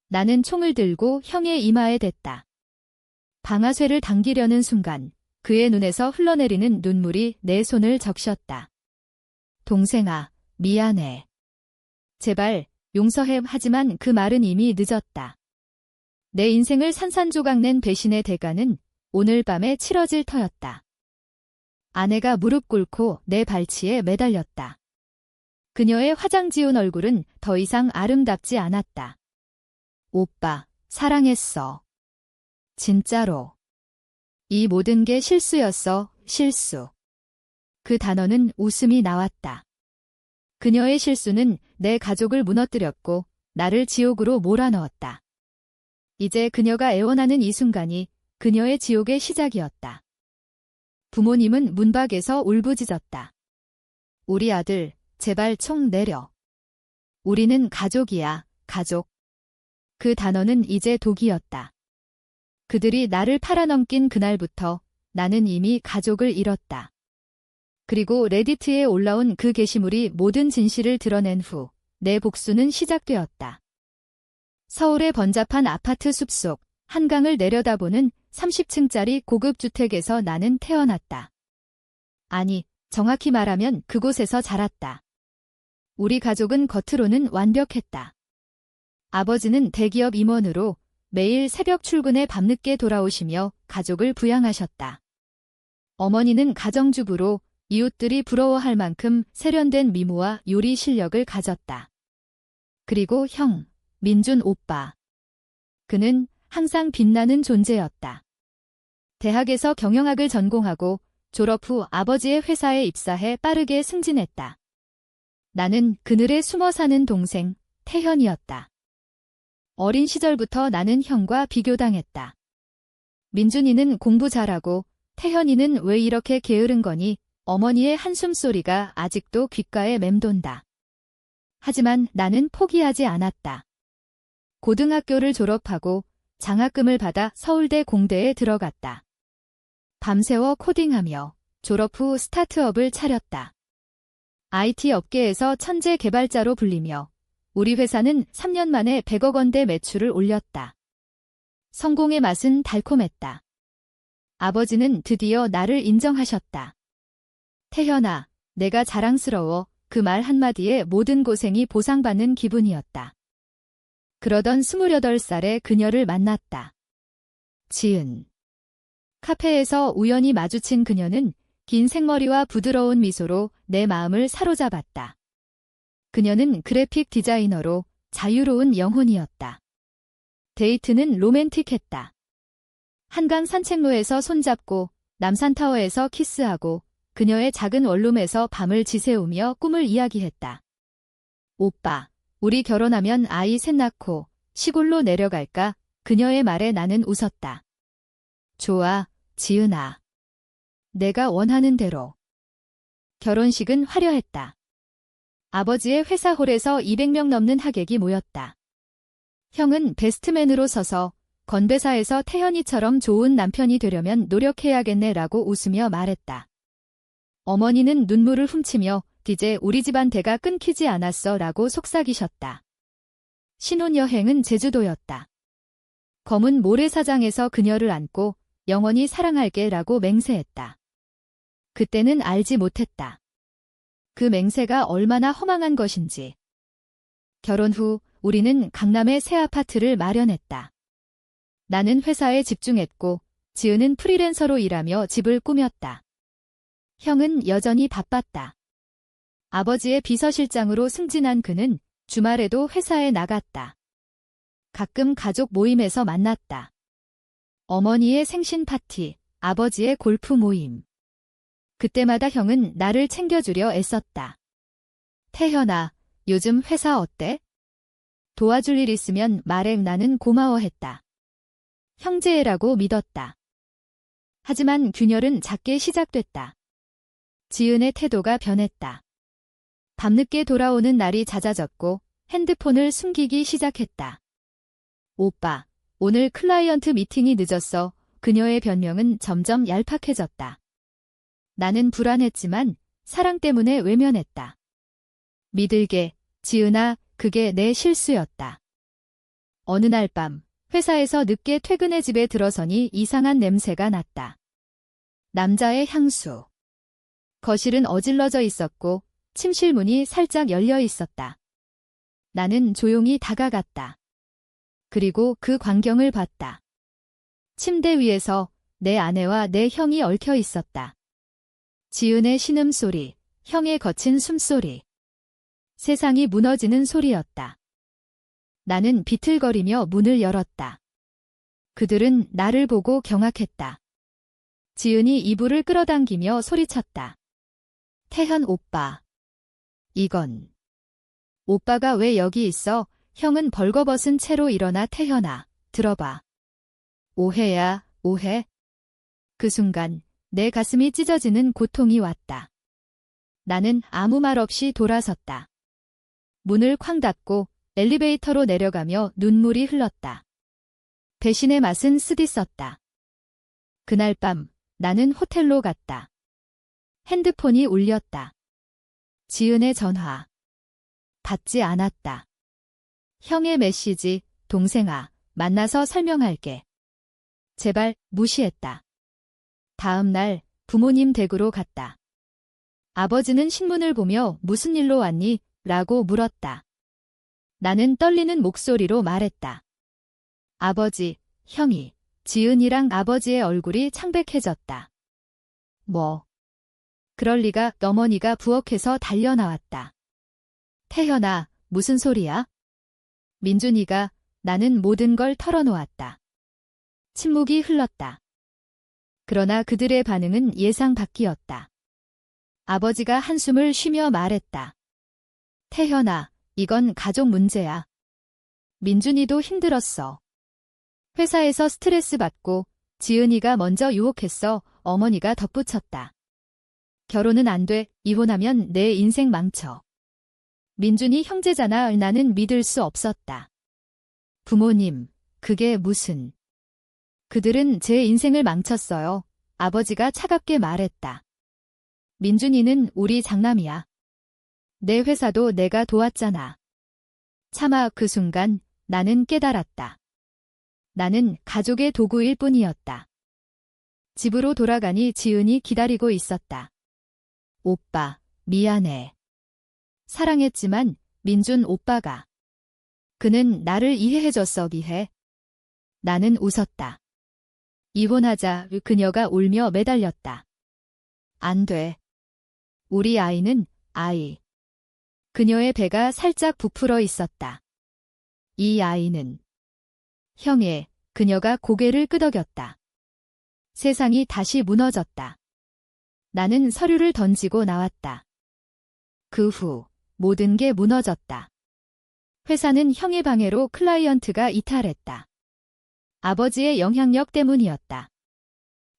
나는 총을 들고 형의 이마에 댔다. 방아쇠를 당기려는 순간 그의 눈에서 흘러내리는 눈물이 내 손을 적셨다. 동생아, 미안해. 제발 용서해. 하지만 그 말은 이미 늦었다. 내 인생을 산산조각 낸 배신의 대가는 오늘 밤에 치러질 터였다. 아내가 무릎 꿇고 내 발치에 매달렸다. 그녀의 화장 지운 얼굴은 더 이상 아름답지 않았다. 오빠, 사랑했어. 진짜로. 이 모든 게 실수였어, 실수. 그 단어는 웃음이 나왔다. 그녀의 실수는 내 가족을 무너뜨렸고 나를 지옥으로 몰아넣었다. 이제 그녀가 애원하는 이 순간이 그녀의 지옥의 시작이었다. 부모님은 문 밖에서 울부짖었다. 우리 아들, 제발 총 내려. 우리는 가족이야, 가족. 그 단어는 이제 독이었다. 그들이 나를 팔아넘긴 그날부터 나는 이미 가족을 잃었다. 그리고 레디트에 올라온 그 게시물이 모든 진실을 드러낸 후 내 복수는 시작되었다. 서울의 번잡한 아파트 숲속 한강을 내려다보는 30층짜리 고급 주택에서 나는 태어났다. 아니, 정확히 말하면 그곳에서 자랐다. 우리 가족은 겉으로는 완벽했다. 아버지는 대기업 임원으로 매일 새벽 출근에 밤늦게 돌아오시며 가족을 부양하셨다. 어머니는 가정주부로 이웃들이 부러워할 만큼 세련된 미모와 요리 실력을 가졌다. 그리고 형, 민준 오빠. 그는 항상 빛나는 존재였다. 대학에서 경영학을 전공하고 졸업 후 아버지의 회사에 입사해 빠르게 승진했다. 나는 그늘에 숨어 사는 동생, 태현이었다. 어린 시절부터 나는 형과 비교당했다. 민준이는 공부 잘하고 태현이는 왜 이렇게 게으른 거니? 어머니의 한숨소리가 아직도 귓가에 맴돈다. 하지만 나는 포기하지 않았다. 고등학교를 졸업하고 장학금을 받아 서울대 공대에 들어갔다. 밤새워 코딩하며 졸업 후 스타트업을 차렸다. IT 업계에서 천재 개발자로 불리며 우리 회사는 3년 만에 100억 원대 매출을 올렸다. 성공의 맛은 달콤했다. 아버지는 드디어 나를 인정하셨다. 태현아, 내가 자랑스러워. 그 말 한마디에 모든 고생이 보상받는 기분이었다. 그러던 28살에 그녀를 만났다. 지은. 카페에서 우연히 마주친 그녀는 긴 생머리와 부드러운 미소로 내 마음을 사로잡았다. 그녀는 그래픽 디자이너로 자유로운 영혼이었다. 데이트는 로맨틱했다. 한강 산책로에서 손잡고 남산타워에서 키스하고 그녀의 작은 원룸에서 밤을 지새우며 꿈을 이야기했다. 오빠, 우리 결혼하면 아이 셋 낳고 시골로 내려갈까? 그녀의 말에 나는 웃었다. 좋아, 지은아. 내가 원하는 대로. 결혼식은 화려했다. 아버지의 회사 홀에서 200명 넘는 하객이 모였다. 형은 베스트맨으로 서서 건배사에서 태현이처럼 좋은 남편이 되려면 노력해야겠네라고 웃으며 말했다. 어머니는 눈물을 훔치며 이제 우리 집안 대가 끊기지 않았어 라고 속삭이셨다. 신혼여행은 제주도였다. 검은 모래사장에서 그녀를 안고 영원히 사랑할게 라고 맹세했다. 그때는 알지 못했다. 그 맹세가 얼마나 허망한 것인지. 결혼 후 우리는 강남의 새 아파트를 마련했다. 나는 회사에 집중했고 지은은 프리랜서로 일하며 집을 꾸몄다. 형은 여전히 바빴다. 아버지의 비서실장으로 승진한 그는 주말에도 회사에 나갔다. 가끔 가족 모임에서 만났다. 어머니의 생신 파티, 아버지의 골프 모임. 그때마다 형은 나를 챙겨주려 애썼다. 태현아, 요즘 회사 어때? 도와줄 일 있으면 말해. 나는 고마워했다. 형제라고 믿었다. 하지만 균열은 작게 시작됐다. 지은의 태도가 변했다. 밤늦게 돌아오는 날이 잦아졌고 핸드폰을 숨기기 시작했다. 오빠, 오늘 클라이언트 미팅이 늦었어. 그녀의 변명은 점점 얄팍해졌다. 나는 불안했지만 사랑 때문에 외면했다. 믿을게, 지은아, 그게 내 실수였다. 어느 날 밤, 회사에서 늦게 퇴근해 집에 들어서니 이상한 냄새가 났다. 남자의 향수. 거실은 어질러져 있었고 침실 문이 살짝 열려 있었다. 나는 조용히 다가갔다. 그리고 그 광경을 봤다. 침대 위에서 내 아내와 내 형이 얽혀 있었다. 지은의 신음소리, 형의 거친 숨소리. 세상이 무너지는 소리였다. 나는 비틀거리며 문을 열었다. 그들은 나를 보고 경악했다. 지은이 이불을 끌어당기며 소리쳤다. 태현 오빠. 이건. 오빠가 왜 여기 있어? 형은 벌거벗은 채로 일어나 태현아, 들어봐. 오해야, 오해? 그 순간 내 가슴이 찢어지는 고통이 왔다. 나는 아무 말 없이 돌아섰다. 문을 쾅 닫고 엘리베이터로 내려가며 눈물이 흘렀다. 배신의 맛은 쓰디썼다. 그날 밤 나는 호텔로 갔다. 핸드폰이 울렸다. 지은의 전화. 받지 않았다. 형의 메시지, 동생아, 만나서 설명할게. 제발, 무시했다. 다음 날 부모님 댁으로 갔다. 아버지는 신문을 보며 무슨 일로 왔니? 라고 물었다. 나는 떨리는 목소리로 말했다. 아버지, 형이, 지은이랑 아버지의 얼굴이 창백해졌다. 뭐? 그럴 리가. 어머니가 부엌에서 달려나왔다. 태현아, 무슨 소리야? 민준이가. 나는 모든 걸 털어놓았다. 침묵이 흘렀다. 그러나 그들의 반응은 예상 밖이었다. 아버지가 한숨을 쉬며 말했다. 태현아, 이건 가족 문제야. 민준이도 힘들었어. 회사에서 스트레스 받고 지은이가 먼저 유혹했어. 어머니가 덧붙였다. 결혼은 안 돼. 이혼하면 내 인생 망쳐. 민준이 형제잖아. 나는 믿을 수 없었다. 부모님, 그게 무슨... 그들은 제 인생을 망쳤어요. 아버지가 차갑게 말했다. 민준이는 우리 장남이야. 내 회사도 내가 도왔잖아. 차마 그 순간 나는 깨달았다. 나는 가족의 도구일 뿐이었다. 집으로 돌아가니 지은이 기다리고 있었다. 오빠, 미안해. 사랑했지만 민준 오빠가. 그는 나를 이해해줬어. 이해. 나는 웃었다. 이혼하자. 그녀가 울며 매달렸다. 안 돼. 우리 아이는 아이. 그녀의 배가 살짝 부풀어 있었다. 이 아이는. 형의. 그녀가 고개를 끄덕였다. 세상이 다시 무너졌다. 나는 서류를 던지고 나왔다. 그 후 모든 게 무너졌다. 회사는 형의 방해로 클라이언트가 이탈했다. 아버지의 영향력 때문이었다.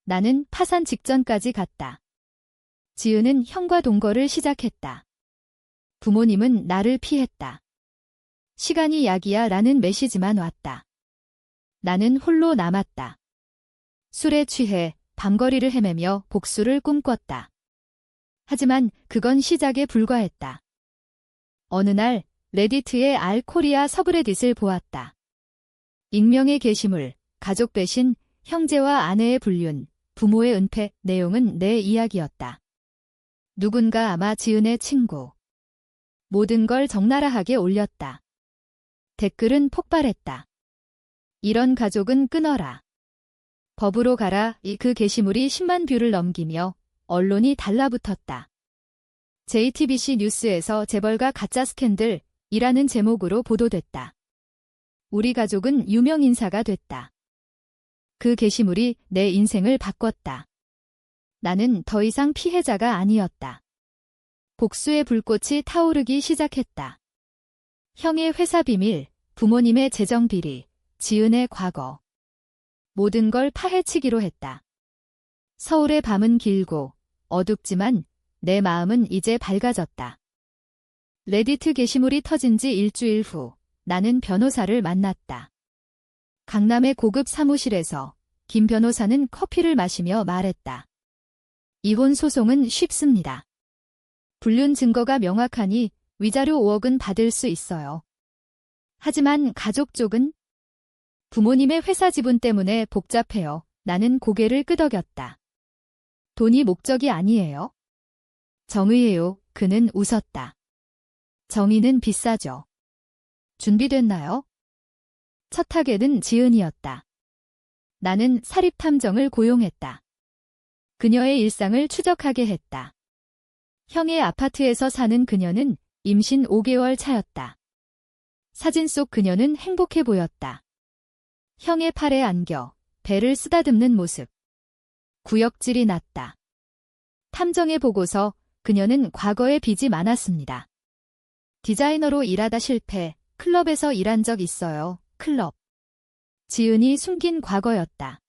나는 파산 직전까지 갔다. 지은은 형과 동거를 시작했다. 부모님은 나를 피했다. 시간이 약이야 라는 메시지만 왔다. 나는 홀로 남았다. 술에 취해 밤거리를 헤매며 복수를 꿈꿨다. 하지만 그건 시작에 불과했다. 어느 날 레디트의 알코리아 서브레딧을 보았다. 익명의 게시물, 가족 배신, 형제와 아내의 불륜, 부모의 은폐, 내용은 내 이야기였다. 누군가 아마 지은의 친구. 모든 걸 적나라하게 올렸다. 댓글은 폭발했다. 이런 가족은 끊어라. 법으로 가라. 그 게시물이 10만 뷰를 넘기며 언론이 달라붙었다. JTBC 뉴스에서 재벌가 가짜 스캔들이라는 제목으로 보도됐다. 우리 가족은 유명 인사가 됐다. 그 게시물이 내 인생을 바꿨다. 나는 더 이상 피해자가 아니었다. 복수의 불꽃이 타오르기 시작했다. 형의 회사 비밀, 부모님의 재정 비리, 지은의 과거. 모든 걸 파헤치기로 했다. 서울의 밤은 길고 어둡지만 내 마음은 이제 밝아졌다. 레디트 게시물이 터진 지 일주일 후 나는 변호사를 만났다. 강남의 고급 사무실에서 김 변호사는 커피를 마시며 말했다. 이혼 소송은 쉽습니다. 불륜 증거가 명확하니 위자료 5억은 받을 수 있어요. 하지만 가족 쪽은 부모님의 회사 지분 때문에 복잡해요. 나는 고개를 끄덕였다. 돈이 목적이 아니에요. 정의예요. 그는 웃었다. 정의는 비싸죠. 준비됐나요? 첫 타겟은 지은이었다. 나는 사립탐정을 고용했다. 그녀의 일상을 추적하게 했다. 형의 아파트에서 사는 그녀는 임신 5개월 차였다. 사진 속 그녀는 행복해 보였다. 형의 팔에 안겨 배를 쓰다듬는 모습. 구역질이 났다. 탐정의 보고서, 그녀는 과거에 빚이 많았습니다. 디자이너로 일하다 실패, 클럽에서 일한 적 있어요. 클럽. 지은이 숨긴 과거였다.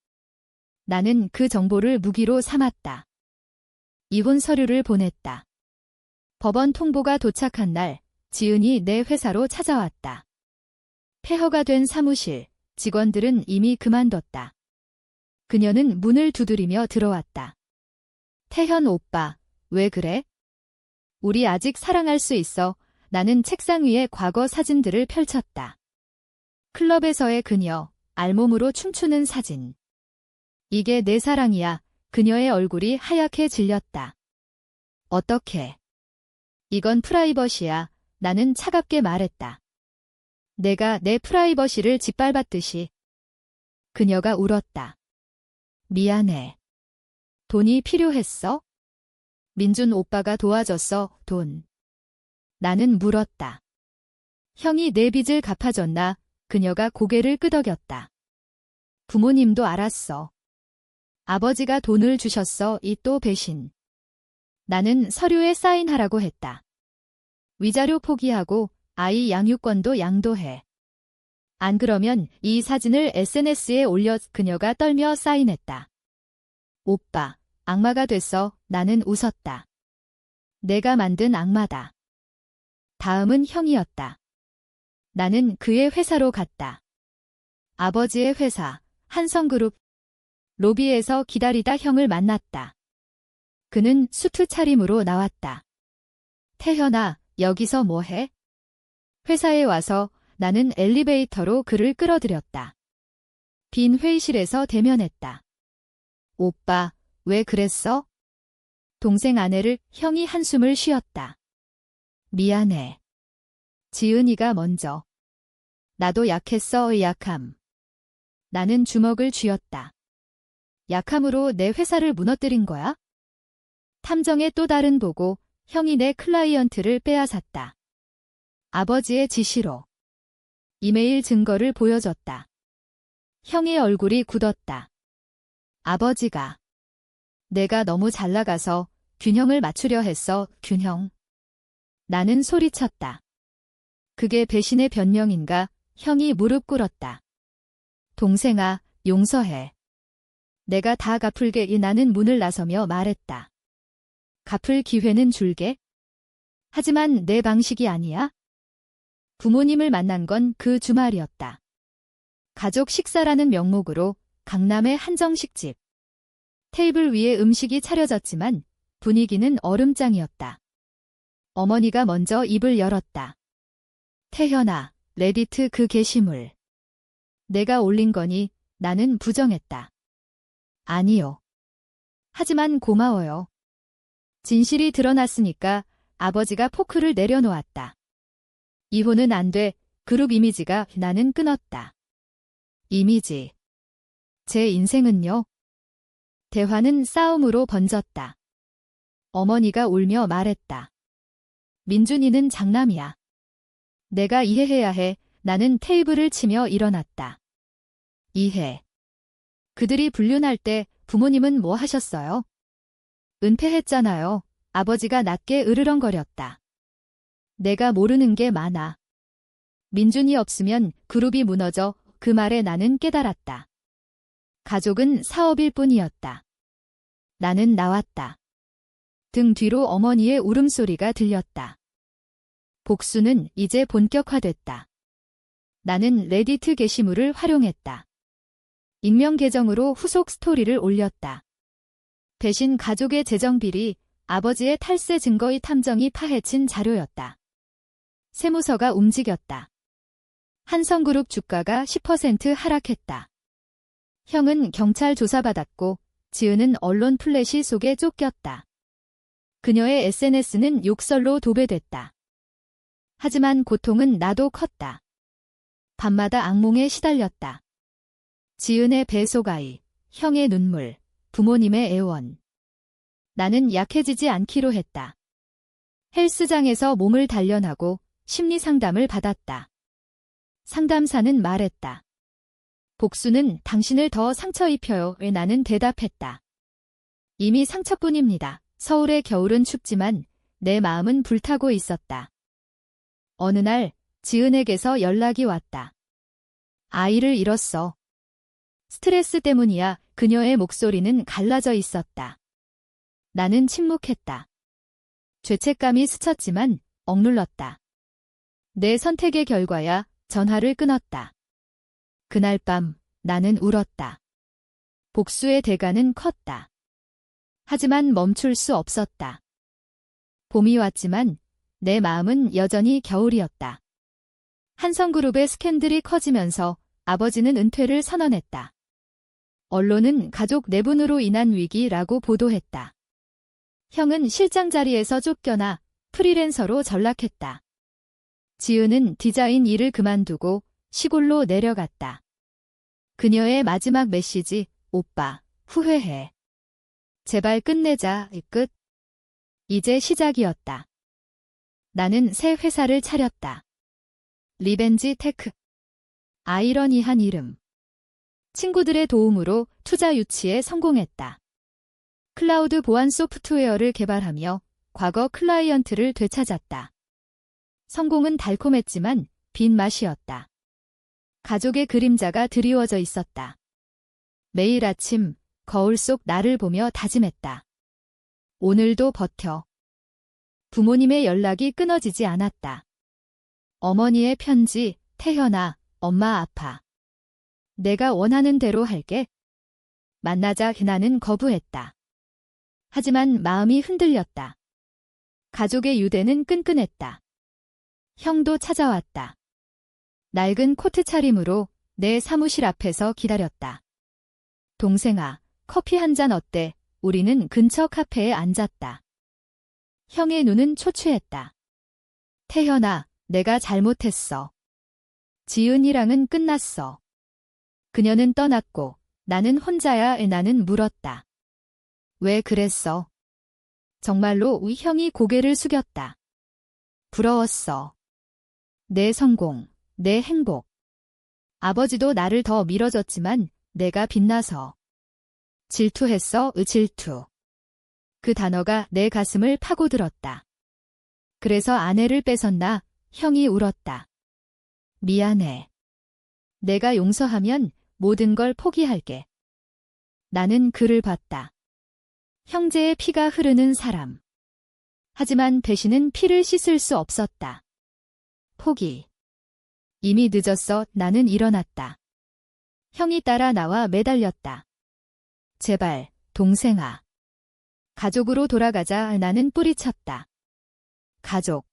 나는 그 정보를 무기로 삼았다. 이혼 서류를 보냈다. 법원 통보가 도착한 날, 지은이 내 회사로 찾아왔다. 폐허가 된 사무실, 직원들은 이미 그만뒀다. 그녀는 문을 두드리며 들어왔다. 태현 오빠, 왜 그래? 우리 아직 사랑할 수 있어. 나는 책상 위에 과거 사진들을 펼쳤다. 클럽에서의 그녀, 알몸으로 춤추는 사진. 이게 내 사랑이야. 그녀의 얼굴이 하얗게 질렸다. 어떻게? 이건 프라이버시야. 나는 차갑게 말했다. 내가 내 프라이버시를 짓밟았듯이. 그녀가 울었다. 미안해. 돈이 필요했어? 민준 오빠가 도와줬어, 돈. 나는 물었다. 형이 내 빚을 갚아줬나? 그녀가 고개를 끄덕였다. 부모님도 알았어. 아버지가 돈을 주셨어, 이 또 배신. 나는 서류에 사인하라고 했다. 위자료 포기하고 아이 양육권도 양도해. 안 그러면 이 사진을 SNS에 올려. 그녀가 떨며 사인했다. 오빠, 악마가 됐어. 나는 웃었다. 내가 만든 악마다. 다음은 형이었다. 나는 그의 회사로 갔다. 아버지의 회사, 한성그룹. 로비에서 기다리다 형을 만났다. 그는 수트 차림으로 나왔다. 태현아, 여기서 뭐해? 회사에 와서. 나는 엘리베이터로 그를 끌어들였다. 빈 회의실에서 대면했다. 오빠, 왜 그랬어? 동생 아내를. 형이 한숨을 쉬었다. 미안해. 지은이가 먼저. 나도 약했어, 약함. 나는 주먹을 쥐었다. 약함으로 내 회사를 무너뜨린 거야? 탐정의 또 다른 보고, 형이 내 클라이언트를 빼앗았다. 아버지의 지시로. 이메일 증거를 보여줬다. 형의 얼굴이 굳었다. 아버지가. 내가 너무 잘 나가서 균형을 맞추려 했어, 균형. 나는 소리쳤다. 그게 배신의 변명인가? 형이 무릎 꿇었다. 동생아, 용서해. 내가 다 갚을게. 나는 문을 나서며 말했다. 갚을 기회는 줄게. 하지만 내 방식이 아니야. 부모님을 만난 건 그 주말이었다. 가족 식사라는 명목으로 강남의 한정식집. 테이블 위에 음식이 차려졌지만 분위기는 얼음장이었다. 어머니가 먼저 입을 열었다. 태현아, 레디트 그 게시물. 내가 올린 거니? 나는 부정했다. 아니요. 하지만 고마워요. 진실이 드러났으니까. 아버지가 포크를 내려놓았다. 이혼은 안 돼. 그룹 이미지가. 나는 끊었다. 이미지. 제 인생은요? 대화는 싸움으로 번졌다. 어머니가 울며 말했다. 민준이는 장남이야. 내가 이해해야 해. 나는 테이블을 치며 일어났다. 이해. 그들이 불륜할 때 부모님은 뭐 하셨어요? 은폐했잖아요. 아버지가 낮게 으르렁거렸다. 내가 모르는 게 많아. 민준이 없으면 그룹이 무너져. 그 말에 나는 깨달았다. 가족은 사업일 뿐이었다. 나는 나왔다. 등 뒤로 어머니의 울음소리가 들렸다. 복수는 이제 본격화됐다. 나는 레디트 게시물을 활용했다. 익명 계정으로 후속 스토리를 올렸다. 배신 가족의 재정비리, 아버지의 탈세 증거의 탐정이 파헤친 자료였다. 세무서가 움직였다. 한성그룹 주가가 10% 하락했다. 형은 경찰 조사받았고 지은은 언론 플래시 속에 쫓겼다. 그녀의 SNS는 욕설로 도배됐다. 하지만 고통은 나도 컸다. 밤마다 악몽에 시달렸다. 지은의 뱃속아이, 형의 눈물, 부모님의 애원. 나는 약해지지 않기로 했다. 헬스장에서 몸을 단련하고 심리 상담을 받았다. 상담사는 말했다. 복수는 당신을 더 상처 입혀요. 왜 나는 대답했다. 이미 상처뿐입니다. 서울의 겨울은 춥지만 내 마음은 불타고 있었다. 어느 날 지은에게서 연락이 왔다. 아이를 잃었어. 스트레스 때문이야. 그녀의 목소리는 갈라져 있었다. 나는 침묵했다. 죄책감이 스쳤지만 억눌렀다. 내 선택의 결과야. 전화를 끊었다. 그날 밤 나는 울었다. 복수의 대가는 컸다. 하지만 멈출 수 없었다. 봄이 왔지만 내 마음은 여전히 겨울이었다. 한성그룹의 스캔들이 커지면서 아버지는 은퇴를 선언했다. 언론은 가족 내분으로 인한 위기라고 보도했다. 형은 실장 자리에서 쫓겨나 프리랜서로 전락했다. 지은은 디자인 일을 그만두고 시골로 내려갔다. 그녀의 마지막 메시지, 오빠, 후회해. 제발 끝내자, 끝. 이제 시작이었다. 나는 새 회사를 차렸다. 리벤지 테크. 아이러니한 이름. 친구들의 도움으로 투자 유치에 성공했다. 클라우드 보안 소프트웨어를 개발하며 과거 클라이언트를 되찾았다. 성공은 달콤했지만 빈 맛이었다. 가족의 그림자가 드리워져 있었다. 매일 아침 거울 속 나를 보며 다짐했다. 오늘도 버텨. 부모님의 연락이 끊어지지 않았다. 어머니의 편지, 태현아, 엄마 아파. 내가 원하는 대로 할게. 만나자 나는 거부했다. 하지만 마음이 흔들렸다. 가족의 유대는 끈끈했다. 형도 찾아왔다. 낡은 코트 차림으로 내 사무실 앞에서 기다렸다. 동생아, 커피 한 잔 어때? 우리는 근처 카페에 앉았다. 형의 눈은 초췌했다. 태현아, 내가 잘못했어. 지은이랑은 끝났어. 그녀는 떠났고 나는 혼자야. 나는 물었다. 왜 그랬어? 정말로 우리 형이 고개를 숙였다. 부러웠어. 내 성공, 내 행복. 아버지도 나를 더 밀어줬지만 내가 빛나서. 질투했어, 질투. 그 단어가 내 가슴을 파고들었다. 그래서 아내를 뺏었나? 형이 울었다. 미안해. 내가 용서하면 모든 걸 포기할게. 나는 그를 봤다. 형제의 피가 흐르는 사람. 하지만 배신은 피를 씻을 수 없었다. 포기. 이미 늦었어. 나는 일어났다. 형이 따라 나와 매달렸다. 제발, 동생아. 가족으로 돌아가자. 나는 뿌리쳤다. 가족.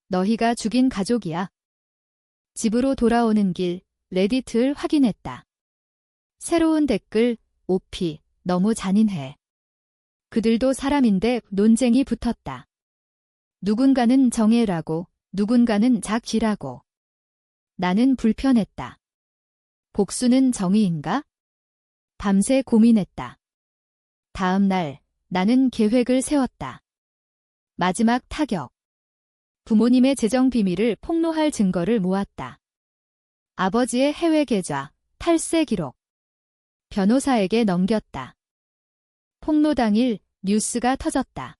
너희가 죽인 가족이야. 집으로 돌아오는 길, 레디트를 확인했다. 새로운 댓글, 오피, 너무 잔인해. 그들도 사람인데 논쟁이 붙었다. 누군가는 정예라고, 누군가는 작기라고. 나는 불편했다. 복수는 정의인가? 밤새 고민했다. 다음 날, 나는 계획을 세웠다. 마지막 타격. 부모님의 재정 비밀을 폭로할 증거를 모았다. 아버지의 해외 계좌, 탈세 기록. 변호사에게 넘겼다. 폭로 당일 뉴스가 터졌다.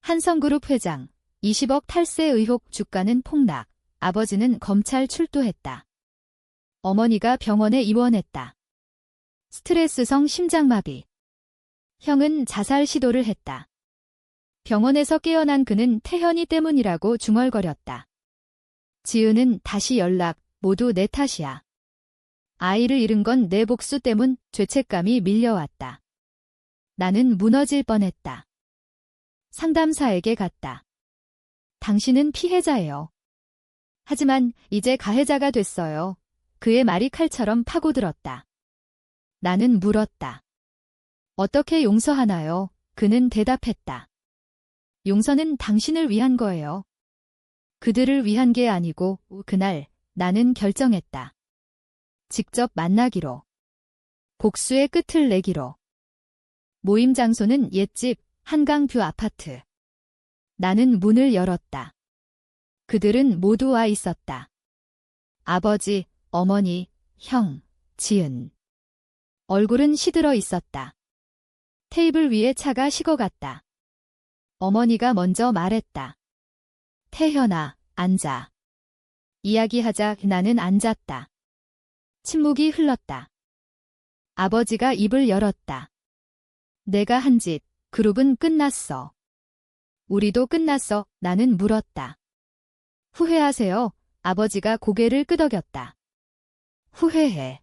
한성그룹 회장, 20억 탈세 의혹 주가는 폭락, 아버지는 검찰 출두했다. 어머니가 병원에 입원했다. 스트레스성 심장마비. 형은 자살 시도를 했다. 병원에서 깨어난 그는 태현이 때문이라고 중얼거렸다. 지은은 다시 연락, 모두 내 탓이야. 아이를 잃은 건 내 복수 때문. 죄책감이 밀려왔다. 나는 무너질 뻔했다. 상담사에게 갔다. 당신은 피해자예요. 하지만 이제 가해자가 됐어요. 그의 말이 칼처럼 파고들었다. 나는 물었다. 어떻게 용서하나요? 그는 대답했다. 용서는 당신을 위한 거예요. 그들을 위한 게 아니고 그날 나는 결정했다. 직접 만나기로. 복수의 끝을 내기로. 모임 장소는 옛집 한강뷰 아파트. 나는 문을 열었다. 그들은 모두 와 있었다. 아버지, 어머니, 형, 지은. 얼굴은 시들어 있었다. 테이블 위에 차가 식어갔다. 어머니가 먼저 말했다. 태현아, 앉아. 이야기하자. 나는 앉았다. 침묵이 흘렀다. 아버지가 입을 열었다. 내가 한 짓, 그룹은 끝났어. 우리도 끝났어. 나는 물었다. 후회하세요? 아버지가 고개를 끄덕였다. 후회해.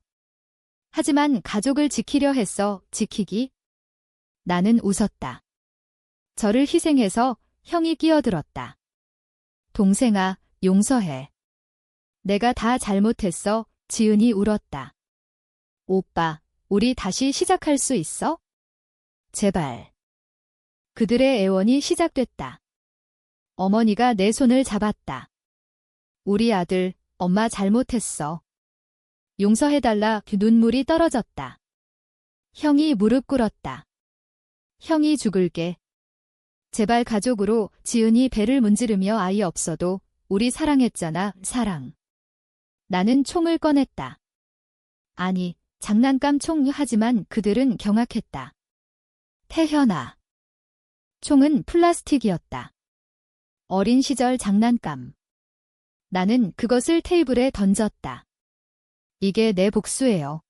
하지만 가족을 지키려 했어. 지키기? 나는 웃었다. 저를 희생해서 형이 끼어들었다. 동생아, 용서해. 내가 다 잘못했어. 지은이 울었다. 오빠, 우리 다시 시작할 수 있어? 제발. 그들의 애원이 시작됐다. 어머니가 내 손을 잡았다. 우리 아들, 엄마 잘못했어. 용서해달라. 눈물이 떨어졌다. 형이 무릎 꿇었다. 형이 죽을게. 제발 가족으로. 지은이 배를 문지르며 아이 없어도 우리 사랑했잖아. 사랑. 나는 총을 꺼냈다. 아니, 장난감 총. 하지만 그들은 경악했다. 태현아. 총은 플라스틱이었다. 어린 시절 장난감. 나는 그것을 테이블에 던졌다. 이게 내 복수예요.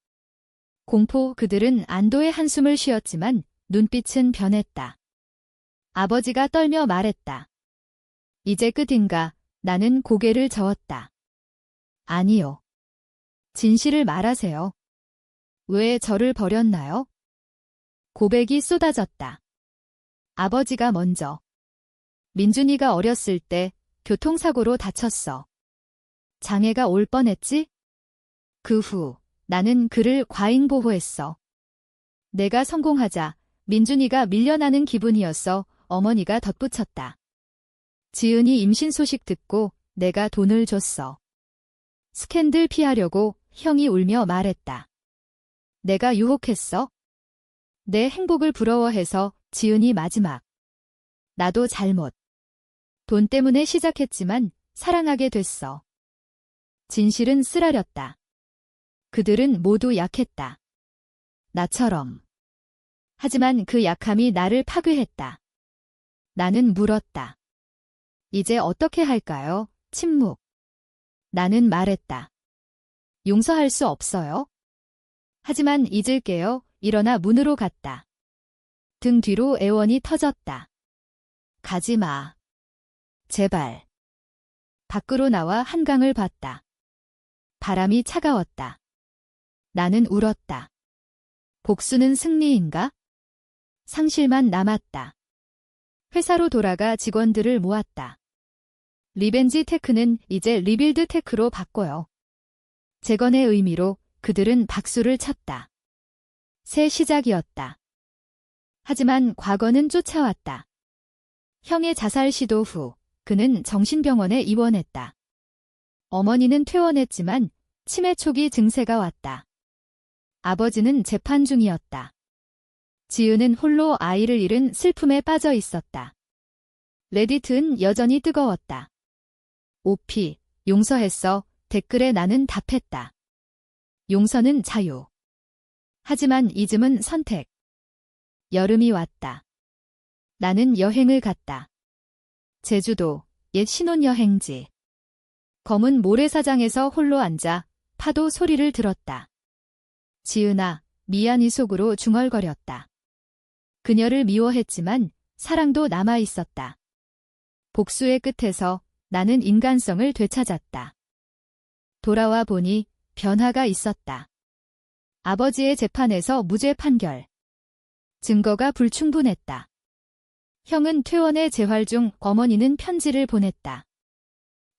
공포. 그들은 안도의 한숨을 쉬었지만 눈빛은 변했다. 아버지가 떨며 말했다. 이제 끝인가? 나는 고개를 저었다. 아니요. 진실을 말하세요. 왜 저를 버렸나요? 고백이 쏟아졌다. 아버지가 먼저. 민준이가 어렸을 때 교통사고로 다쳤어. 장애가 올 뻔했지? 그 후 나는 그를 과잉보호했어. 내가 성공하자 민준이가 밀려나는 기분이었어. 어머니가 덧붙였다. 지은이 임신 소식 듣고 내가 돈을 줬어. 스캔들 피하려고. 형이 울며 말했다. 내가 유혹했어? 내 행복을 부러워해서. 지은이 마지막. 나도 잘못. 돈 때문에 시작했지만 사랑하게 됐어. 진실은 쓰라렸다. 그들은 모두 약했다. 나처럼. 하지만 그 약함이 나를 파괴했다. 나는 물었다. 이제 어떻게 할까요? 침묵. 나는 말했다. 용서할 수 없어요? 하지만 잊을게요. 일어나 문으로 갔다. 등 뒤로 애원이 터졌다. 가지 마. 제발. 밖으로 나와 한강을 봤다. 바람이 차가웠다. 나는 울었다. 복수는 승리인가? 상실만 남았다. 회사로 돌아가 직원들을 모았다. 리벤지 테크는 이제 리빌드 테크로 바꿔요. 재건의 의미로 그들은 박수를 쳤다. 새 시작이었다. 하지만 과거는 쫓아왔다. 형의 자살 시도 후 그는 정신병원에 입원했다. 어머니는 퇴원했지만 치매 초기 증세가 왔다. 아버지는 재판 중이었다. 지은은 홀로 아이를 잃은 슬픔에 빠져 있었다. 레디트는 여전히 뜨거웠다. 오피, 용서했어. 댓글에 나는 답했다. 용서는 자유. 하지만 잊음은 선택. 여름이 왔다. 나는 여행을 갔다. 제주도, 옛 신혼여행지. 검은 모래사장에서 홀로 앉아 파도 소리를 들었다. 지은아, 미안이 속으로 중얼거렸다. 그녀를 미워했지만 사랑도 남아 있었다. 복수의 끝에서 나는 인간성을 되찾았다. 돌아와 보니 변화가 있었다. 아버지의 재판에서 무죄 판결. 증거가 불충분했다. 형은 퇴원에 재활 중. 어머니는 편지를 보냈다.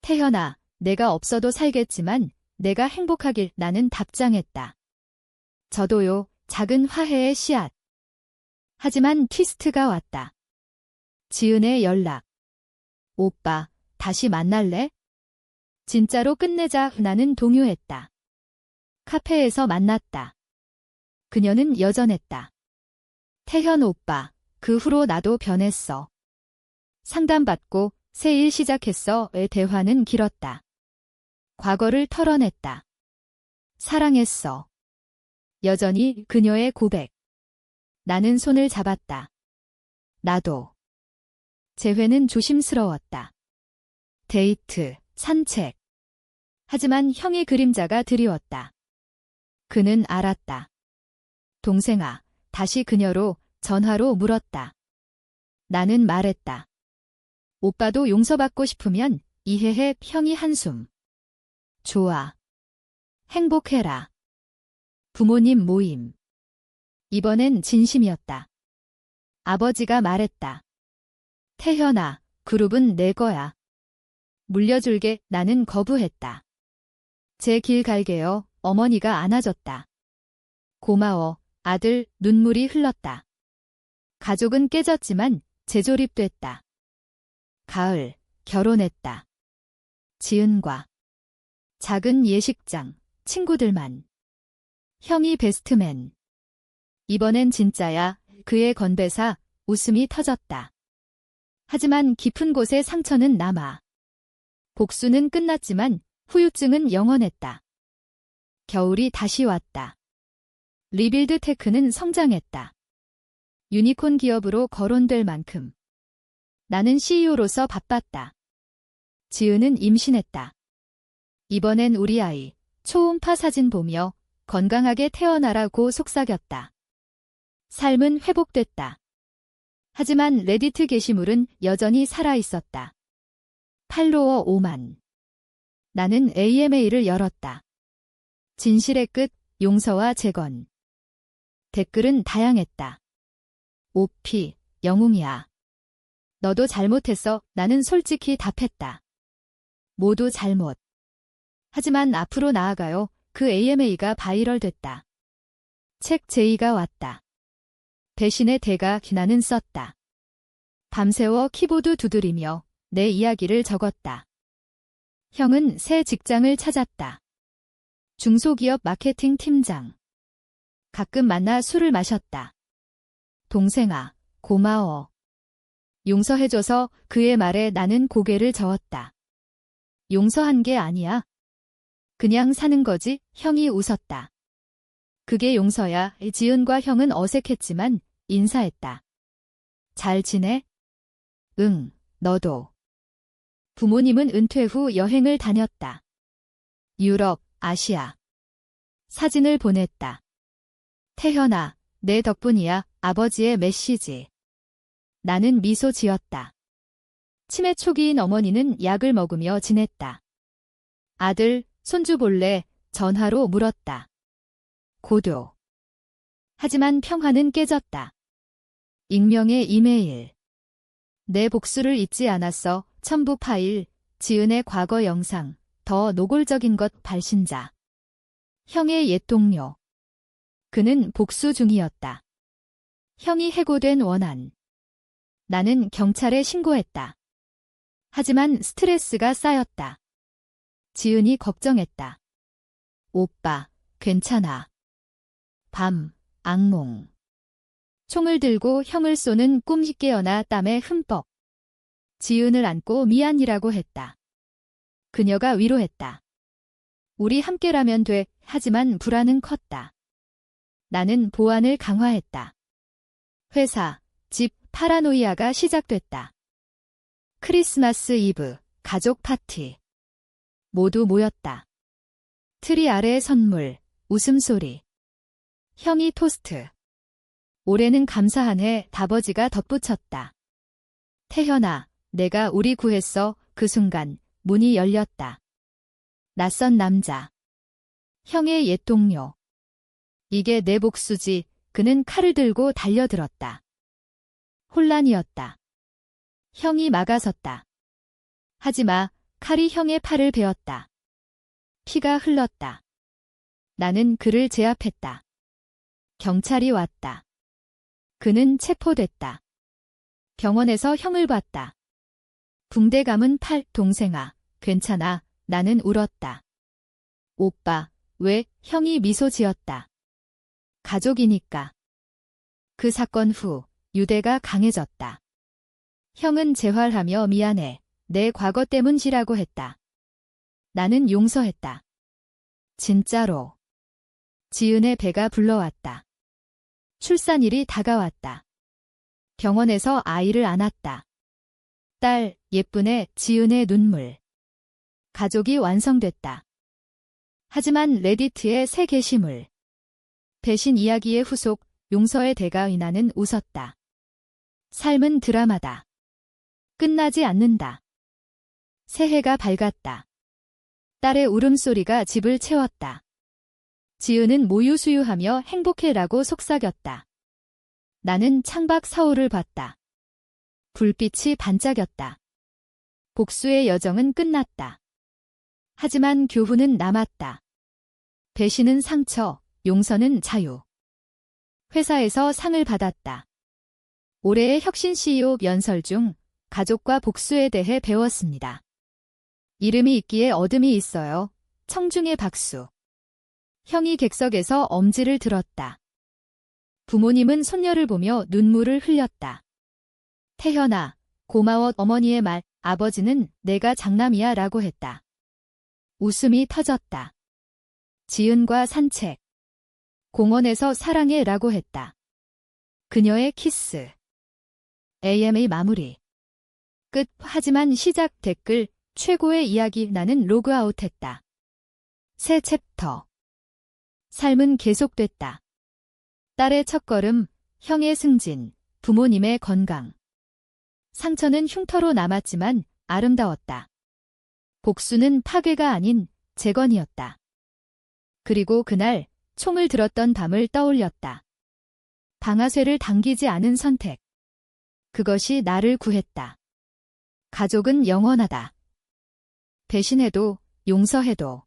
태현아, 내가 없어도 살겠지만 내가 행복하길 나는 답장했다. 저도요, 작은 화해의 씨앗. 하지만 트위스트가 왔다. 지은의 연락. 오빠, 다시 만날래? 진짜로 끝내자 나는 동요했다. 카페에서 만났다. 그녀는 여전했다. 태현 오빠, 그 후로 나도 변했어. 상담받고 새 일 시작했어의 대화는 길었다. 과거를 털어냈다. 사랑했어. 여전히 그녀의 고백. 나는 손을 잡았다. 나도. 재회는 조심스러웠다. 데이트, 산책. 하지만 형의 그림자가 드리웠다. 그는 알았다. 동생아, 다시 그녀로 전화로 물었다. 나는 말했다. 오빠도 용서받고 싶으면 이해해. 형이 한숨. 좋아. 행복해라. 부모님 모임. 이번엔 진심이었다. 아버지가 말했다. 태현아, 그룹은 내 거야. 물려줄게. 나는 거부했다. 제 길 갈게요. 어머니가 안아줬다. 고마워, 아들. 눈물이 흘렀다. 가족은 깨졌지만 재조립됐다. 가을, 결혼했다. 지은과 작은 예식장, 친구들만. 형이 베스트맨. 이번엔 진짜야. 그의 건배사, 웃음이 터졌다. 하지만 깊은 곳에 상처는 남아. 복수는 끝났지만 후유증은 영원했다. 겨울이 다시 왔다. 리빌드 테크는 성장했다. 유니콘 기업으로 거론될 만큼. 나는 CEO로서 바빴다. 지은은 임신했다. 이번엔 우리 아이, 초음파 사진 보며 건강하게 태어나라고 속삭였다. 삶은 회복됐다. 하지만 레디트 게시물은 여전히 살아있었다. 팔로워 5만. 나는 AMA를 열었다. 진실의 끝, 용서와 재건. 댓글은 다양했다. 오피, 영웅이야. 너도 잘못했어. 나는 솔직히 답했다. 모두 잘못. 하지만 앞으로 나아가요. 그 AMA가 바이럴됐다. 책 제의가 왔다. 배신의 대가. 나는 썼다. 밤새워 키보드 두드리며 내 이야기를 적었다. 형은 새 직장을 찾았다. 중소기업 마케팅 팀장. 가끔 만나 술을 마셨다. 동생아, 고마워. 용서해줘서. 그의 말에 나는 고개를 저었다. 용서한 게 아니야. 그냥 사는 거지. 형이 웃었다. 그게 용서야. 지은과 형은 어색했지만 인사했다. 잘 지내? 응, 너도. 부모님은 은퇴 후 여행을 다녔다. 유럽, 아시아. 사진을 보냈다. 태현아, 내 덕분이야. 아버지의 메시지. 나는 미소 지었다. 치매 초기인 어머니는 약을 먹으며 지냈다. 아들, 손주 볼래? 전화로 물었다. 고도. 하지만 평화는 깨졌다. 익명의 이메일. 내 복수를 잊지 않았어. 첨부 파일, 지은의 과거 영상, 더 노골적인 것. 발신자. 형의 옛 동료. 그는 복수 중이었다. 형이 해고된 원한. 나는 경찰에 신고했다. 하지만 스트레스가 쌓였다. 지은이 걱정했다. 오빠, 괜찮아. 밤, 악몽. 총을 들고 형을 쏘는 꿈이 깨어나 땀에 흠뻑. 지은을 안고 미안이라고 했다. 그녀가 위로했다. 우리 함께라면 돼. 하지만 불안은 컸다. 나는 보안을 강화했다. 회사, 집, 파라노이아가 시작됐다. 크리스마스 이브, 가족 파티. 모두 모였다. 트리 아래의 선물, 웃음소리. 형이 토스트. 올해는 감사한 해. 다버지가 덧붙였다. 태현아, 내가 우리 구했어. 그 순간 문이 열렸다. 낯선 남자. 형의 옛 동료. 이게 내 복수지. 그는 칼을 들고 달려들었다. 혼란이었다. 형이 막아섰다. 하지마. 칼이 형의 팔을 베었다. 피가 흘렀다. 나는 그를 제압했다. 경찰이 왔다. 그는 체포됐다. 병원에서 형을 봤다. 붕대 감은 팔, 동생아, 괜찮아, 나는 울었다. 오빠, 왜, 형이 미소 지었다. 가족이니까. 그 사건 후, 유대가 강해졌다. 형은 재활하며 미안해, 내 과거 때문이라고 했다. 나는 용서했다. 진짜로. 지은의 배가 불러왔다. 출산일이 다가왔다. 병원에서 아이를 안았다. 딸, 예쁜애, 지은의 눈물. 가족이 완성됐다. 하지만 레디트의 새 게시물. 배신 이야기의 후속, 용서의 대가 이나는 웃었다. 삶은 드라마다. 끝나지 않는다. 새해가 밝았다. 딸의 울음소리가 집을 채웠다. 지은은 모유수유하며 행복해라고 속삭였다. 나는 창밖 서울을 봤다. 불빛이 반짝였다. 복수의 여정은 끝났다. 하지만 교훈은 남았다. 배신은 상처, 용서는 자유. 회사에서 상을 받았다. 올해의 혁신 CEO 연설 중 가족과 복수에 대해 배웠습니다. 이름이 있기에 어둠이 있어요. 청중의 박수. 형이 객석에서 엄지를 들었다. 부모님은 손녀를 보며 눈물을 흘렸다. 태현아, 고마워. 어머니의 말, 아버지는 내가 장남이야 라고 했다. 웃음이 터졌다. 지은과 산책. 공원에서 사랑해 라고 했다. 그녀의 키스. AMA 마무리. 끝. 하지만 시작. 댓글. 최고의 이야기. 나는 로그아웃했다. 새 챕터. 삶은 계속됐다. 딸의 첫걸음, 형의 승진, 부모님의 건강. 상처는 흉터로 남았지만 아름다웠다. 복수는 파괴가 아닌 재건이었다. 그리고 그날 총을 들었던 밤을 떠올렸다. 방아쇠를 당기지 않은 선택. 그것이 나를 구했다. 가족은 영원하다. 배신해도 용서해도.